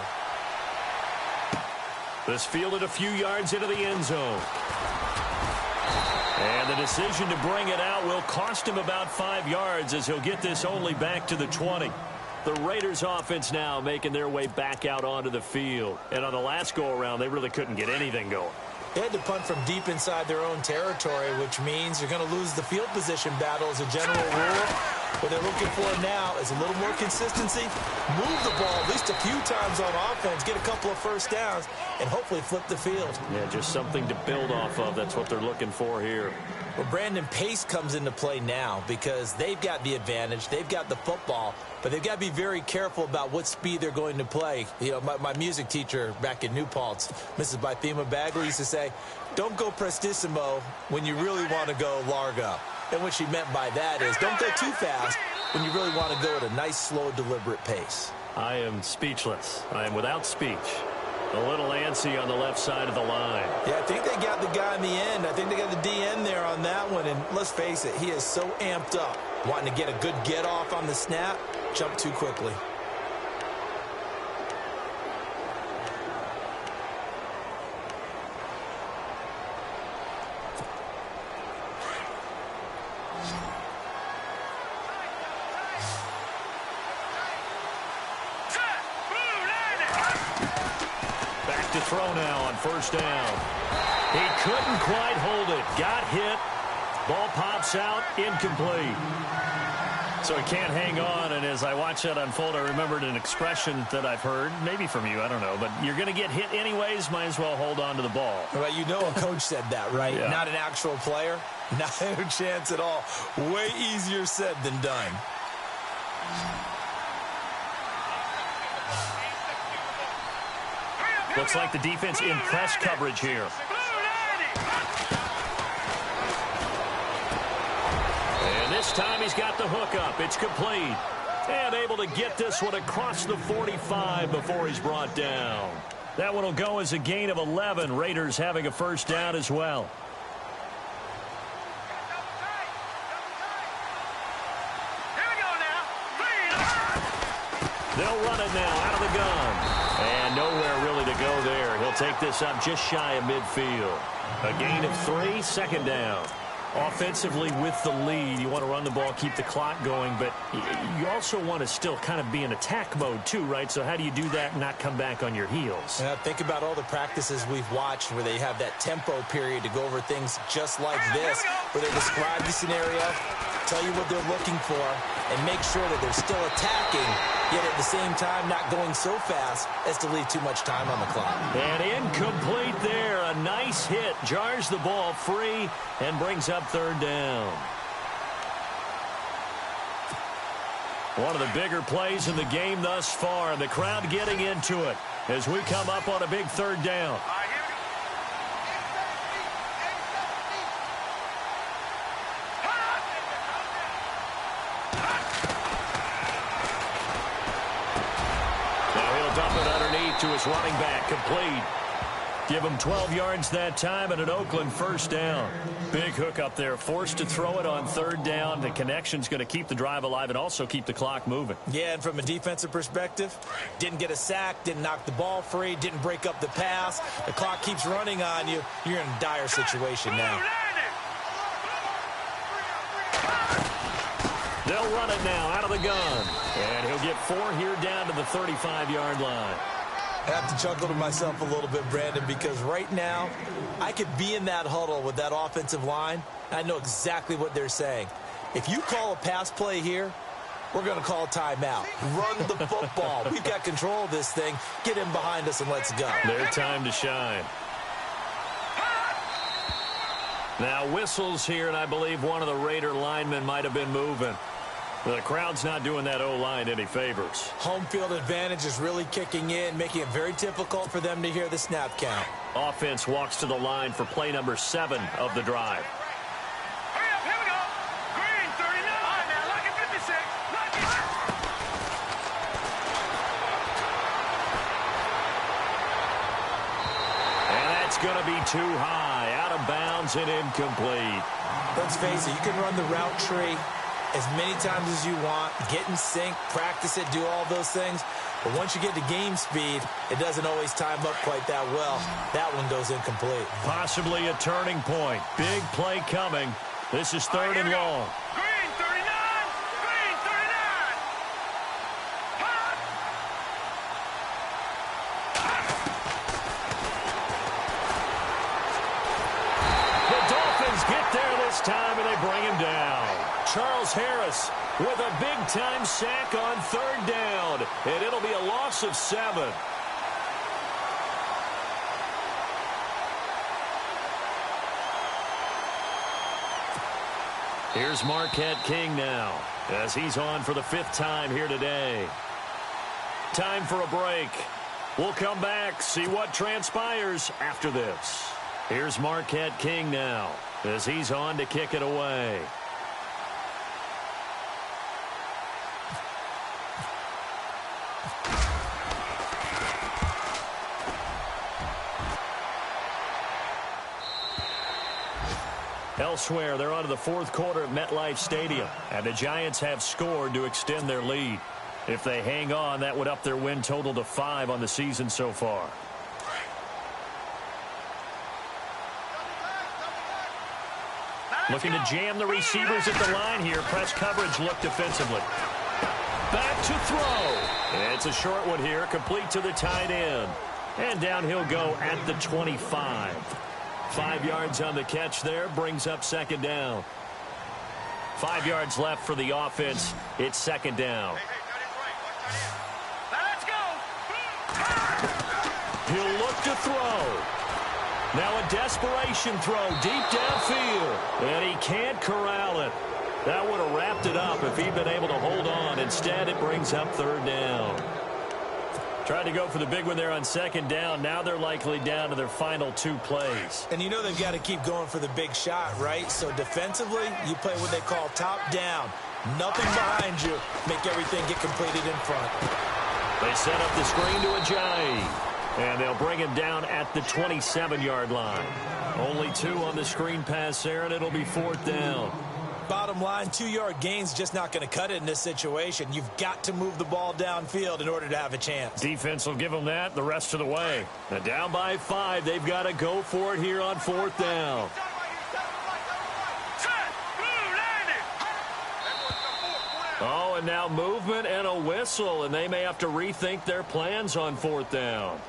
Speaker 2: This fielded a few yards into the end zone. And the decision to bring it out will cost him about 5 yards as he'll get this only back to the 20. The Raiders offense now making their way back out onto the field. And on the last go-around, they really couldn't get anything going.
Speaker 3: They had to punt from deep inside their own territory, which means you're going to lose the field position battle as a general rule. What they're looking for now is a little more consistency, move the ball at least a few times on offense, get a couple of first downs, and hopefully flip the field.
Speaker 2: Yeah, just something to build off of. That's what they're looking for here.
Speaker 3: Well, Brandon, pace comes into play now because they've got the advantage. They've got the football, but they've got to be very careful about what speed they're going to play. You know, my music teacher back in New Paltz, Mrs. Bythema Bagley, used to say, don't go prestissimo when you really want to go largo. And what she meant by that is don't go too fast when you really want to go at a nice, slow, deliberate pace.
Speaker 2: I am speechless. I am without speech. A little antsy on the left side of the line.
Speaker 3: Yeah, I think they got the guy in the end. I think they got the DN there on that one. And let's face it, he is so amped up, wanting to get a good get off on the snap, jump too quickly.
Speaker 2: To throw now on first down. He couldn't quite hold it. Got hit. Ball pops out. Incomplete. So he can't hang on. And as I watch that unfold, I remembered an expression that I've heard, maybe from you, I don't know, but you're going to get hit anyways, might as well hold on to the ball.
Speaker 3: Well, you know a coach said that, right?
Speaker 2: Yeah.
Speaker 3: Not an actual player. Not a chance at all. Way easier said than done.
Speaker 2: Looks like the defense in press coverage here. And this time he's got the hook up. It's complete. And able to get this one across the 45 before he's brought down. That one will go as a gain of 11. Raiders having a first down as well. They'll run it now out of the gun. And nowhere really to go there. He'll take this up just shy of midfield. A gain of 3, second down. Offensively with the lead, you want to run the ball, keep the clock going, but you also want to still kind of be in attack mode too, right? So how do you do that and not come back on your heels?
Speaker 3: Think about all the practices we've watched where they have that tempo period to go over things just like this, where they describe the scenario, tell you what they're looking for, and make sure that they're still attacking, yet at the same time not going so fast as to leave too much time on the clock.
Speaker 2: And incomplete there. A nice hit. Jars the ball free and brings up third down. One of the bigger plays in the game thus far. The crowd getting into it as we come up on a big third down. To his running back, complete. Give him 12 yards that time and an Oakland first down. Big hook up there, forced to throw it on third down. The connection's going to keep the drive alive and also keep the clock moving.
Speaker 3: Yeah, and from a defensive perspective, didn't get a sack, didn't knock the ball free, didn't break up the pass. The clock keeps running on you. You're in a dire situation now.
Speaker 2: They'll run it now out of the gun. And he'll get 4 here down to the 35-yard line.
Speaker 3: I have to chuckle to myself a little bit, Brandon, because right now I could be in that huddle with that offensive line. I know exactly what they're saying. If you call a pass play here, we're going to call a timeout. Run the football. We've got control of this thing. Get in behind us and let's go.
Speaker 2: Their time to shine. Now whistles here, and I believe one of the Raider linemen might have been moving. The crowd's not doing that O-line any favors.
Speaker 3: Home field advantage is really kicking in, making it very difficult for them to hear the snap count.
Speaker 2: Offense walks to the line for play number 7 of the drive.
Speaker 4: Hurry up, here we go. Green, 39. All right, now, lucky 56. Lucky.
Speaker 2: And that's going to be too high, out of bounds and incomplete.
Speaker 3: Let's face it, you can run the route tree as many times as you want, get in sync, practice it, do all those things. But once you get to game speed, it doesn't always time up quite that well. That one goes incomplete.
Speaker 2: Possibly a turning point. Big play coming. This is third and long.
Speaker 4: Green, 39. Green, 39.
Speaker 2: time, and they bring him down. Charles Harris with a big-time sack on third down, and it'll be a loss of 7. Here's Marquette King now, as he's on for the 5th time here today. Time for a break. We'll come back, see what transpires after this. Here's Marquette King now, as he's on to kick it away. Elsewhere, they're on to the 4th quarter at MetLife Stadium, and the Giants have scored to extend their lead. If they hang on, that would up their win total to 5 on the season so far. Looking to jam the receivers at the line here. Press coverage look defensively. Back to throw. It's a short one here, complete to the tight end. And down he'll go at the 25. 5 yards on the catch there, brings up 2nd down. 5 yards left for the offense. It's 2nd down.
Speaker 4: Let's go.
Speaker 2: He'll look to throw. Now a desperation throw deep downfield. And he can't corral it. That would have wrapped it up if he'd been able to hold on. Instead, it brings up 3rd down. Tried to go for the big one there on 2nd down. Now they're likely down to their final 2 plays.
Speaker 3: And you know they've got to keep going for the big shot, right? So defensively, you play what they call top down. Nothing behind you. Make everything get completed in front.
Speaker 2: They set up the screen to Ajayi. And they'll bring him down at the 27-yard line. Only 2 on the screen pass there, and it'll be 4th down.
Speaker 3: Bottom line, 2-yard gain's just not going to cut it in this situation. You've got to move the ball downfield in order to have a chance.
Speaker 2: Defense will give them that the rest of the way. Now down by 5. They've got to go for it here on 4th down. Oh, and now movement and a whistle, and they may have to rethink their plans on 4th down.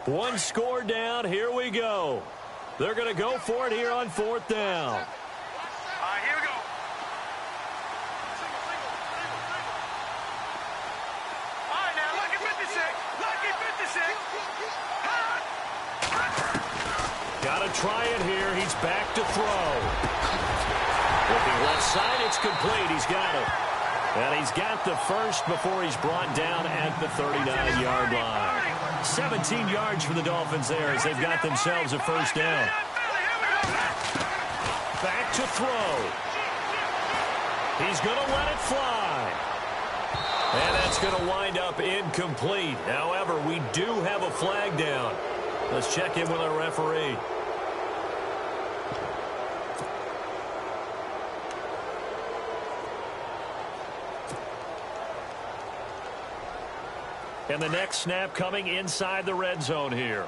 Speaker 2: One score down. Here we go. They're going to go for it here on 4th down.
Speaker 4: Here we go. All right, now, lucky 56. Lucky 56.
Speaker 2: Got to try it here. He's back to throw. Looking left side, it's complete. He's got it. And he's got the first before he's brought down at the 39-yard line. 17 yards for the Dolphins there as they've got themselves a 1st down. Back to throw. He's going to let it fly. And that's going to wind up incomplete. However, we do have a flag down. Let's check in with our referee. And the next snap coming inside the red zone here.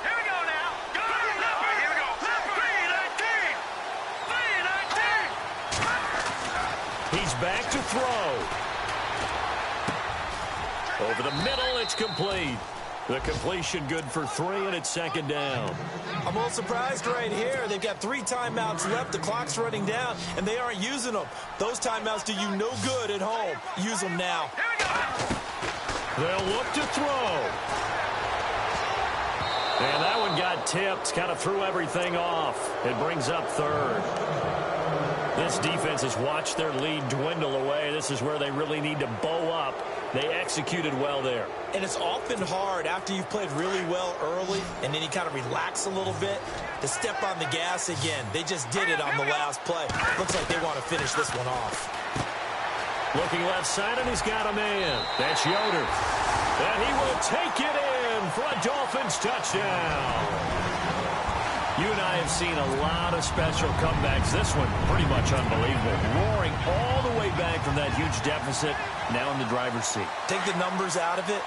Speaker 4: Here we go now. Go, here we go. 3-19.
Speaker 2: He's back to throw. Over the middle, it's complete. The completion good for 3, and it's 2nd down.
Speaker 3: I'm a little surprised right here. They've got 3 timeouts left. The clock's running down, and they aren't using them. Those timeouts do you no good at home. Use them now.
Speaker 4: Here we go.
Speaker 2: They'll look to throw. And that one got tipped. Kind of threw everything off. It brings up 3rd. This defense has watched their lead dwindle away. This is where they really need to bow up. They executed well there.
Speaker 3: And it's often hard after you've played really well early and then you kind of relax a little bit to step on the gas again. They just did it on the last play. Looks like they want to finish this one off.
Speaker 2: Looking left side, and he's got a man. That's Yoder. And he will take it in for a Dolphins touchdown. You and I have seen a lot of special comebacks. This one, pretty much unbelievable. Roaring all the way back from that huge deficit, now in the driver's seat.
Speaker 3: Take the numbers out of it.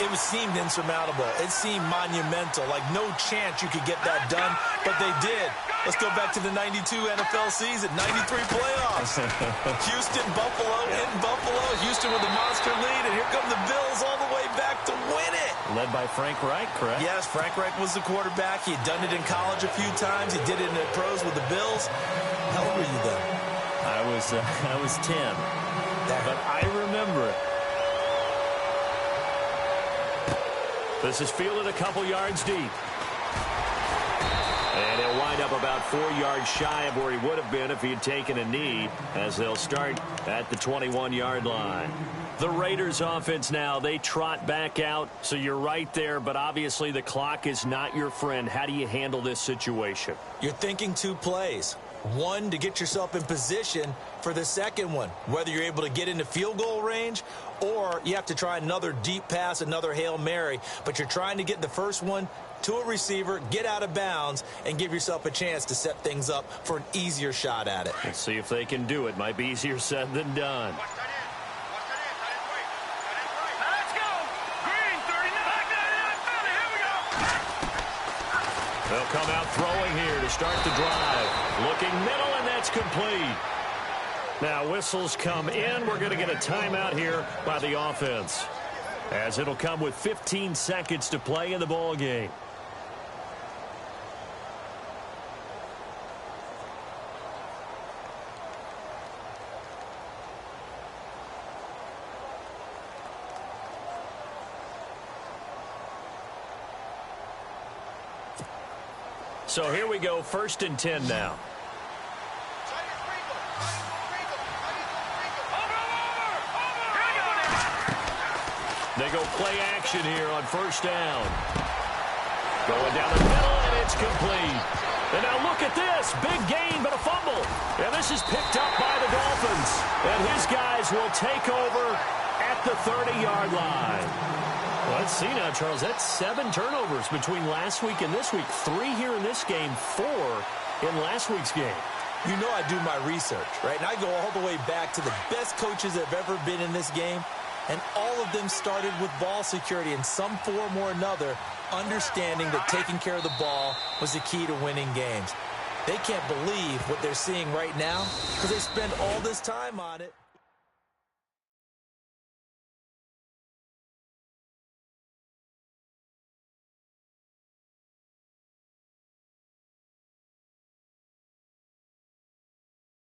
Speaker 3: It seemed insurmountable. It seemed monumental, like no chance you could get that done, but they did. Let's go back to the 92 NFL season, 93 playoffs. Houston, Buffalo, in Buffalo. Houston with a monster lead, and here come the Bills all the way back to win it.
Speaker 2: Led by Frank Reich, correct?
Speaker 3: Yes, Frank Reich was the quarterback. He had done it in college a few times. He did it in the pros with the Bills. How old were you then?
Speaker 2: I was 10, but I remember it. This is fielded a couple yards deep. And he'll wind up about 4 yards shy of where he would have been if he had taken a knee, as they'll start at the 21-yard line. The Raiders offense now, they trot back out, so you're right there, but obviously the clock is not your friend. How do you handle this situation?
Speaker 3: You're thinking 2 plays. One, to get yourself in position for the second one, whether you're able to get into field goal range or you have to try another deep pass, another Hail Mary, but you're trying to get the first one to a receiver, get out of bounds, and give yourself a chance to set things up for an easier shot at it.
Speaker 2: Let's see if they can do it. Might be easier said than done.
Speaker 4: Let's go. Green, 39. Here we go.
Speaker 2: They'll come out throwing here to start the drive. Looking middle, and that's complete. Now whistles come in. We're going to get a timeout here by the offense, as it'll come with 15 seconds to play in the ball game. So here we go, 1st and 10 now. They go play action here on 1st down. Going down the middle, and it's complete. And now look at this. Big gain, but a fumble. And this is picked up by the Dolphins. And his guys will take over at the 30-yard line. Well, let's see now, Charles. That's 7 turnovers between last week and this week. 3 here in this game, 4 in last week's game.
Speaker 3: You know I do my research, right? And I go all the way back to the best coaches that have ever been in this game. And all of them started with ball security in some form or another, understanding that taking care of the ball was the key to winning games. They can't believe what they're seeing right now because they spent all this time on it.